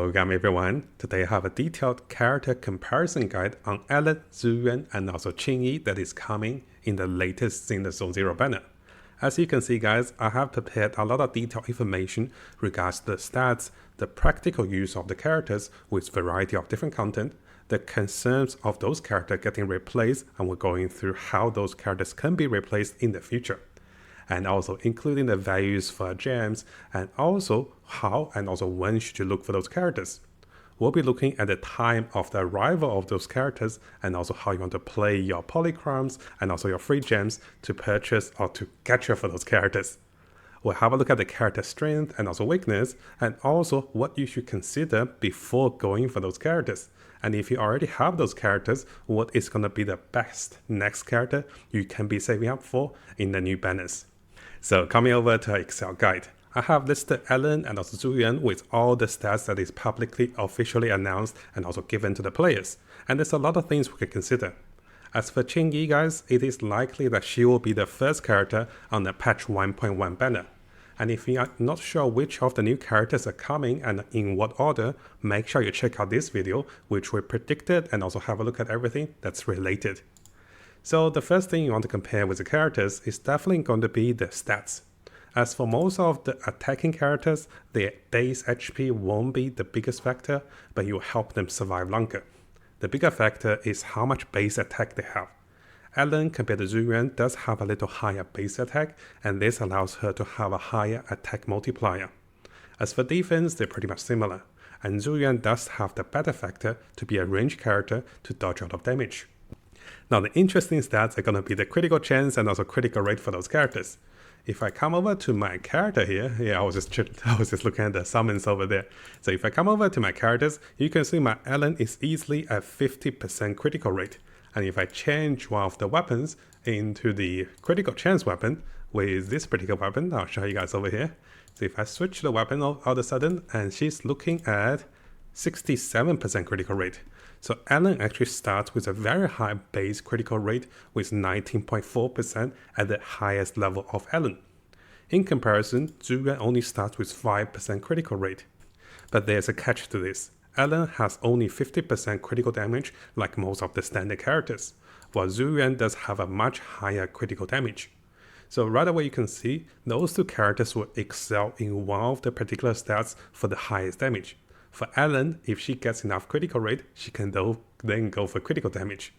Welcome everyone. Today I have a detailed character comparison guide on Alan, Zhu Yuan, and also Qingyi that is coming in the latest Zenless Zone 0 banner. As you can see guys, I have prepared a lot of detailed information regards the stats, the practical use of the characters with variety of different content, the concerns of those characters getting replaced, and we're going through how those characters can be replaced in the future. And also including the values for gems, and also how and also when should you look for those characters. We'll be looking at the time of the arrival of those characters, and also how you want to play your polychromes and also your free gems to purchase or to capture for those characters. We'll have a look at the character strength and also weakness, and also what you should consider before going for those characters. And if you already have those characters, what is going to be the best next character you can be saving up for in the new banners. So coming over to our Excel guide, I have listed Alan and also Zhu Yuan with all the stats that is publicly officially announced and also given to the players. And there's a lot of things we can consider. As for Qingyi guys, it is likely that she will be the first character on the patch 1.1 banner. And if you are not sure which of the new characters are coming and in what order, make sure you check out this video, which we predicted, and also have a look at everything that's related. So the first thing you want to compare with the characters is definitely going to be the stats. As for most of the attacking characters, their base HP won't be the biggest factor, but it will help them survive longer. The bigger factor is how much base attack they have. Alan compared to Zhu Yuan does have a little higher base attack, and this allows her to have a higher attack multiplier. As for defense, they're pretty much similar, and Zhu Yuan does have the better factor to be a ranged character to dodge out of damage. Now the interesting stats are going to be the critical chance and also critical rate for those characters. If I come over to my character here, I was just looking at the summons over there. So if I come over to my characters, you can see my Alan is easily at 50% critical rate. And if I change one of the weapons into the critical chance weapon with this particular weapon, I'll show you guys over here. So if I switch the weapon all of a sudden, and she's looking at 67% critical rate. So Alan actually starts with a very high base critical rate with 19.4% at the highest level of Alan. In comparison, Zhu Yuan only starts with 5% critical rate. But there's a catch to this. Alan has only 50% critical damage like most of the standard characters, while Zhu Yuan does have a much higher critical damage. So right away you can see those two characters will excel in one of the particular stats for the highest damage. For Alan, if she gets enough critical rate, she can then go for critical damage.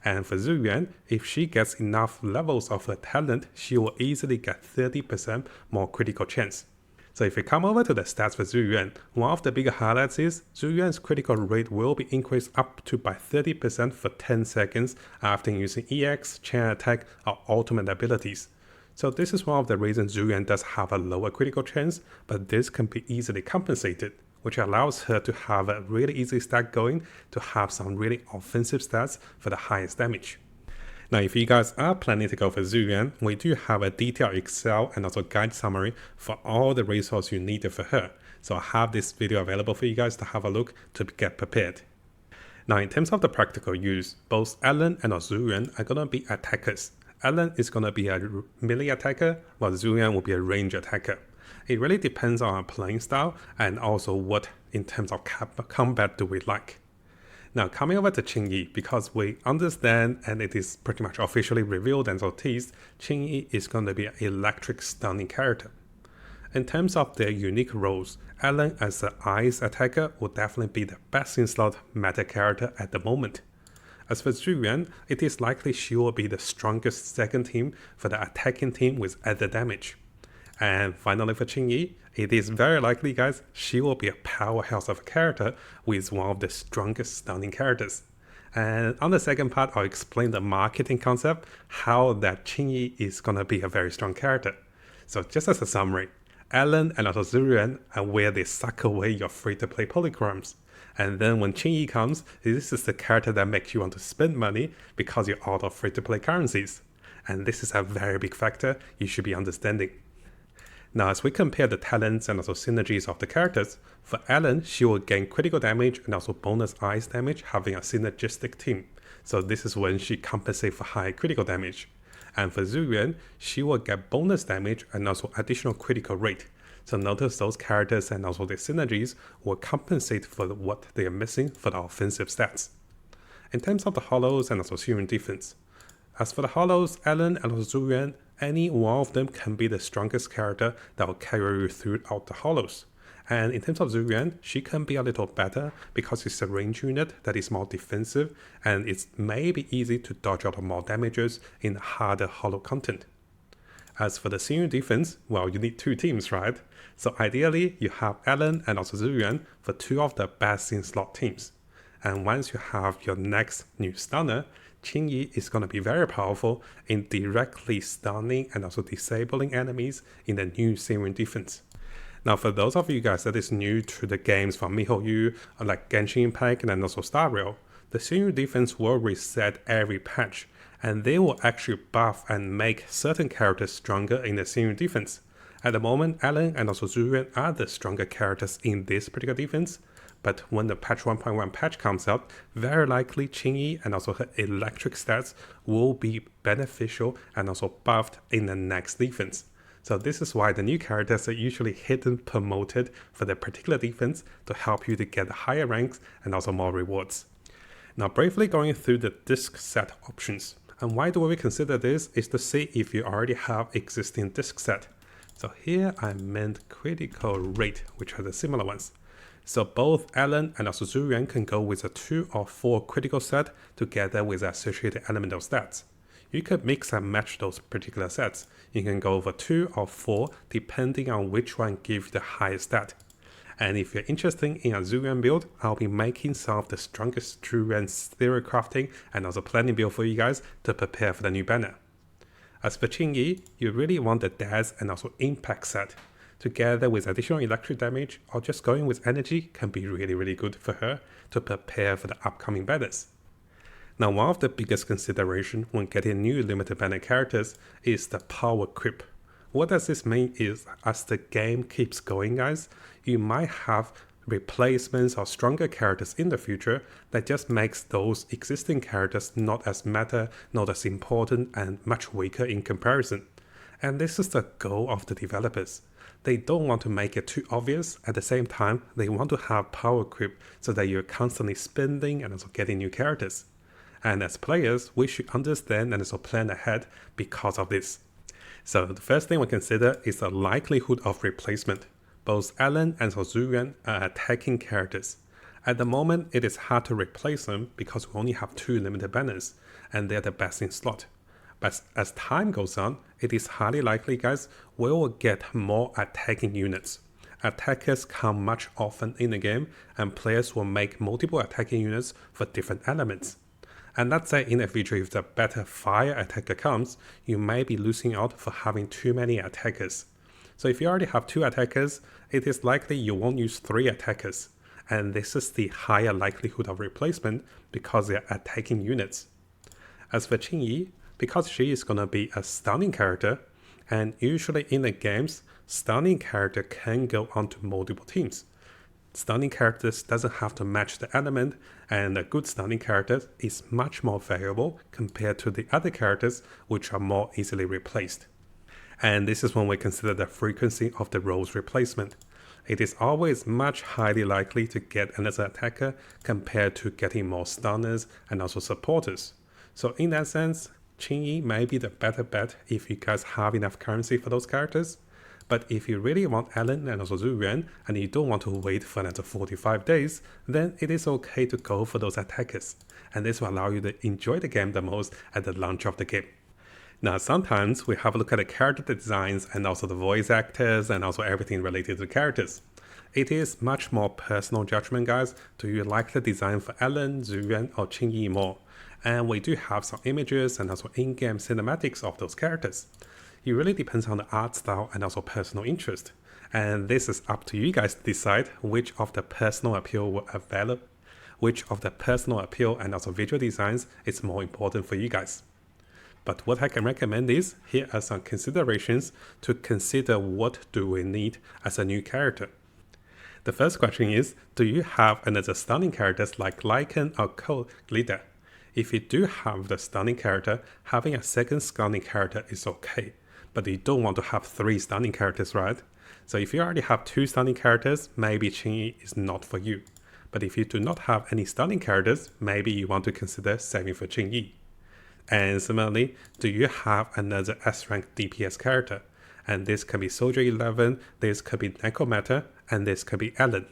And for Zhu Yuan, if she gets enough levels of her talent, she will easily get 30% more critical chance. So if we come over to the stats for Zhu Yuan, one of the bigger highlights is Zhu Yuan's critical rate will be increased up to by 30% for 10 seconds after using EX, chain attack, or ultimate abilities. So this is one of the reasons Zhu Yuan does have a lower critical chance, but this can be easily compensated, which allows her to have a really easy stack going to have some really offensive stats for the highest damage. Now if you guys are planning to go for Zhu Yuan, we do have a detailed Excel and also guide summary for all the resources you needed for her. So I have this video available for you guys to have a look to get prepared. Now in terms of the practical use, both Alan and Zhu Yuan are going to be attackers. Alan is going to be a melee attacker, while Zhu Yuan will be a range attacker. It really depends on our playing style and also what in terms of combat do we like. Now coming over to Qingyi, because we understand and it is pretty much officially revealed and so teased, Qingyi is going to be an electric stunning character. In terms of their unique roles, Alan as the ice attacker will definitely be the best in slot meta character at the moment. As for Zhu Yuan, it is likely she will be the strongest second team for the attacking team with added damage. And finally for Qingyi, it is very likely guys, she will be a powerhouse of a character with one of the strongest stunning characters. And on the second part, I'll explain the marketing concept, how that Qingyi is gonna be a very strong character. So just as a summary, Alan and also Zhu Yuan are where they suck away your free-to-play polychromes. And then when Qingyi comes, this is the character that makes you want to spend money because you're out of free-to-play currencies. And this is a very big factor you should be understanding. Now as we compare the talents and also synergies of the characters, for Alan, she will gain critical damage and also bonus ice damage having a synergistic team. So this is when she compensates for high critical damage. And for Zhu Yuan, she will get bonus damage and also additional critical rate. So notice those characters and also their synergies will compensate for what they are missing for the offensive stats. In terms of the holos and also Syrian defense, as for the holos, Alan and also Zhu Yuan, any one of them can be the strongest character that will carry you throughout the holos. And in terms of Zhu Yuan, she can be a little better because it's a range unit that is more defensive and it's maybe easy to dodge out of more damages in harder holo content. As for the senior defense, well, you need two teams, right? So ideally, you have Alan and also Zhu Yuan for two of the best in slot teams. And once you have your next new stunner, Qingyi is going to be very powerful in directly stunning and also disabling enemies in the new Syrian defense. Now, for those of you guys that is new to the games from Miho Yu, like Genshin Impact and also Star Rail, the Syrian defense will reset every patch, and they will actually buff and make certain characters stronger in the Syrian defense. At the moment, Alan and also Zhu Yuan are the stronger characters in this particular defense, but when the patch 1.1 patch comes out, very likely Qingyi and also her electric stats will be beneficial and also buffed in the next defense. So this is why the new characters are usually hidden promoted for the particular defense to help you to get higher ranks and also more rewards. Now briefly going through the disc set options. And why do we consider this is to see if you already have existing disc set. So here I meant critical rate, which are the similar ones. So both Alan and also Zhu Yuan can go with a 2 or 4 critical set together with associated elemental stats. You could mix and match those particular sets. You can go over 2 or 4 depending on which one gives the highest stat. And if you're interested in a Zhu Yuan build, I'll be making some of the strongest Zhu Yuan theory crafting and also planning build for you guys to prepare for the new banner. As for Qingyi, you really want the Dash and also Impact set. Together with additional electric damage or just going with energy can be really good for her to prepare for the upcoming banners. Now, one of the biggest considerations when getting new limited banner characters is the power creep. What does this mean is, as the game keeps going, guys, you might have replacements or stronger characters in the future that just makes those existing characters not as meta, not as important, and much weaker in comparison. And this is the goal of the developers. They don't want to make it too obvious. At the same time, they want to have power creep so that you're constantly spending and also getting new characters. And as players, we should understand and also plan ahead because of this. So the first thing we consider is the likelihood of replacement. Both Alan and Zhu Yuan are attacking characters. At the moment, it is hard to replace them because we only have 2 limited banners, and they're the best in slot. But as time goes on, it is highly likely, guys, we will get more attacking units. Attackers come much often in the game, and players will make multiple attacking units for different elements. And let's say in the future, if the better fire attacker comes, you may be losing out for having too many attackers. So if you already have 2 attackers, it is likely you won't use 3 attackers. And this is the higher likelihood of replacement because they are attacking units. As for Qingyi, because she is going to be a stunning character, and usually in the games, stunning character can go onto multiple teams. Stunning characters doesn't have to match the element, and a good stunning character is much more variable compared to the other characters which are more easily replaced. And this is when we consider the frequency of the role's replacement. It is always much highly likely to get another attacker compared to getting more stunners and also supporters. So in that sense, Qingyi may be the better bet if you guys have enough currency for those characters. But if you really want Alan and also Zhu Yuan and you don't want to wait for another 45 days, then it is okay to go for those attackers. And this will allow you to enjoy the game the most at the launch of the game. Now, sometimes we have a look at the character designs and also the voice actors and also everything related to the characters. It is much more personal judgment, guys. Do you like the design for Alan, Zhu Yuan, or Qingyi more? And we do have some images and also in-game cinematics of those characters. It really depends on the art style and also personal interest. And this is up to you guys to decide which of the personal appeal and also visual designs is more important for you guys. But what I can recommend is, here are some considerations to consider what do we need as a new character. The first question is, do you have another stunning characters like Lycan or Code Leader? If you do have the stunning character, having a second stunning character is okay. But you don't want to have 3 stunning characters, right? So if you already have 2 stunning characters, maybe Qingyi is not for you. But if you do not have any stunning characters, maybe you want to consider saving for Qingyi. And similarly, do you have another S-rank DPS character? And this can be Soldier 11, this could be Necromancer, and this could be Ellen.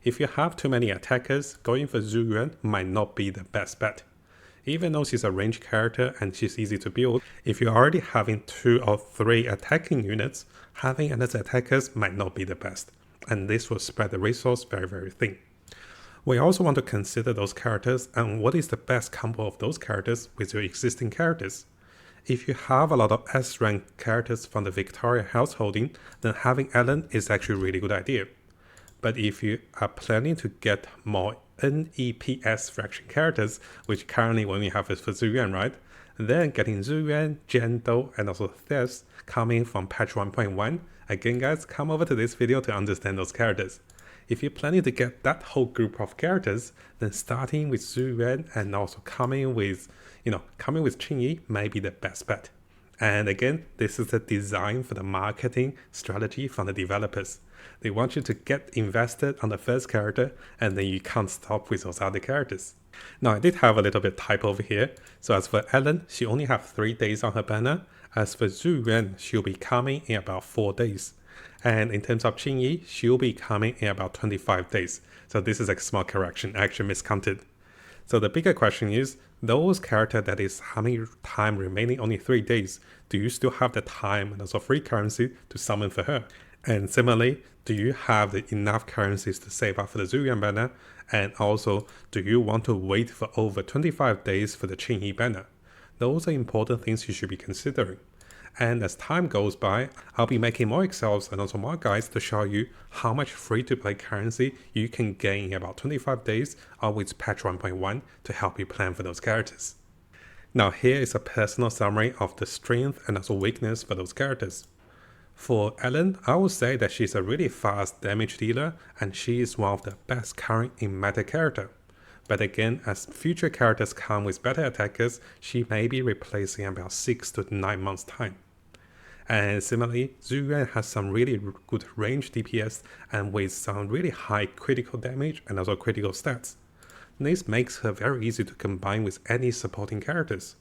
If you have too many attackers, going for Zhu Yuan might not be the best bet. Even though she's a ranged character and she's easy to build, if you're already having 2 or 3 attacking units, having another attackers might not be the best. And this will spread the resource very thin. We also want to consider those characters and what is the best combo of those characters with your existing characters. If you have a lot of S-rank characters from the Victoria householding, then having Ellen is actually a really good idea. But if you are planning to get more NEPS fraction characters, which currently we only have is for Zhu Yuan, right? Then getting Zhu Yuan, Jendo, and also Thess coming from patch 1.1. Again guys, come over to this video to understand those characters. If you're planning to get that whole group of characters, then starting with Zhu Yuan and also coming with Qingyi may be the best bet. And again, this is the design for the marketing strategy from the developers. They want you to get invested on the first character and then you can't stop with those other characters. Now I did have a little bit typo over here. So as for Ellen, she only have 3 days on her banner. As for Zhu Yuan, she'll be coming in about 4 days. And in terms of Qingyi, she'll be coming in about 25 days. So this is a small correction, I actually miscounted. So the bigger question is, those characters that is having time remaining only 3 days, do you still have the time and also free currency to summon for her? And similarly, do you have enough currencies to save up for the Zhu Yuan banner? And also, do you want to wait for over 25 days for the Qingyi banner? Those are important things you should be considering. And as time goes by, I'll be making more Excels and also more guides to show you how much free-to-play currency you can gain in about 25 days or with patch 1.1 to help you plan for those characters. Now here is a personal summary of the strength and also weakness for those characters. For Ellen, I would say that she's a really fast damage dealer and she is one of the best current in meta character. But again, as future characters come with better attackers, she may be replacing about 6 to 9 months time. And similarly, Zhu Yuan has some really good range DPS and with some really high critical damage and also critical stats. This makes her very easy to combine with any supporting characters.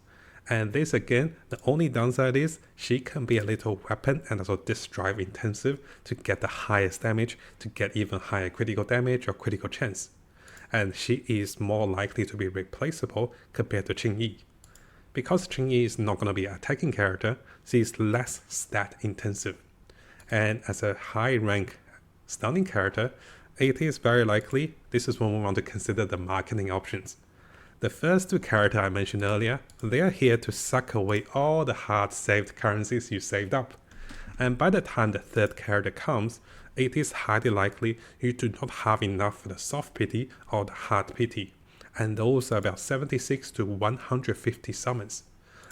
And this again, the only downside is she can be a little weapon and also disk drive intensive to get the highest damage, to get even higher critical damage or critical chance. And she is more likely to be replaceable compared to Qingyi. Because Qingyi is not going to be an attacking character, she is less stat intensive. And as a high rank stunning character, it is very likely this is when we want to consider the marketing options. The first 2 characters I mentioned earlier, they are here to suck away all the hard saved currencies you saved up. And by the time the 3rd character comes, it is highly likely you do not have enough for the soft pity or the hard pity. And those are about 76 to 150 summons.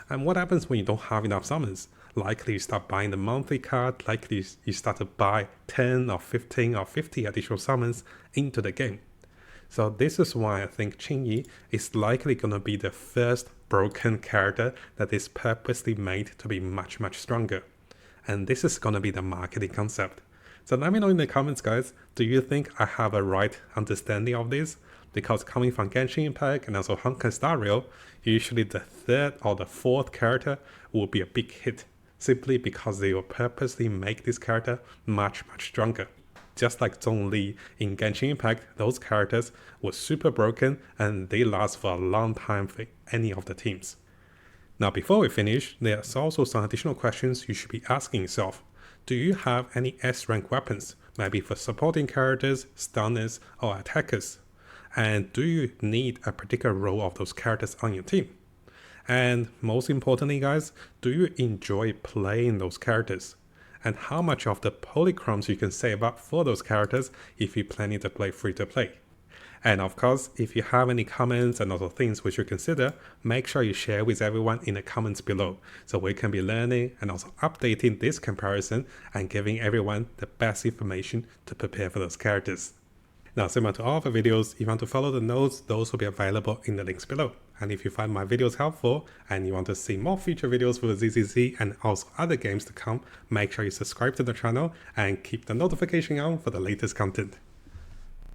And what happens when you don't have enough summons? Likely you start buying the monthly card, likely you start to buy 10 or 15 or 50 additional summons into the game. So this is why I think Qingyi is likely going to be the first broken character that is purposely made to be much stronger. And this is going to be the marketing concept. So let me know in the comments guys, do you think I have a right understanding of this? Because coming from Genshin Impact and also Honkai Star Rail, usually the 3rd or the 4th character will be a big hit, simply because they will purposely make this character much stronger. Just like Zhongli in Genshin Impact, those characters were super broken and they last for a long time for any of the teams. Now before we finish, there's also some additional questions you should be asking yourself. Do you have any S-rank weapons, maybe for supporting characters, stunners, or attackers? And do you need a particular role of those characters on your team? And most importantly guys, do you enjoy playing those characters? And how much of the polychromes you can save up for those characters if you're planning to play free to play? And of course, if you have any comments and other things we should consider, make sure you share with everyone in the comments below so we can be learning and also updating this comparison and giving everyone the best information to prepare for those characters. Now, similar to all of the videos, if you want to follow the notes, those will be available in the links below. And if you find my videos helpful and you want to see more future videos for ZZZ and also other games to come, make sure you subscribe to the channel and keep the notification on for the latest content.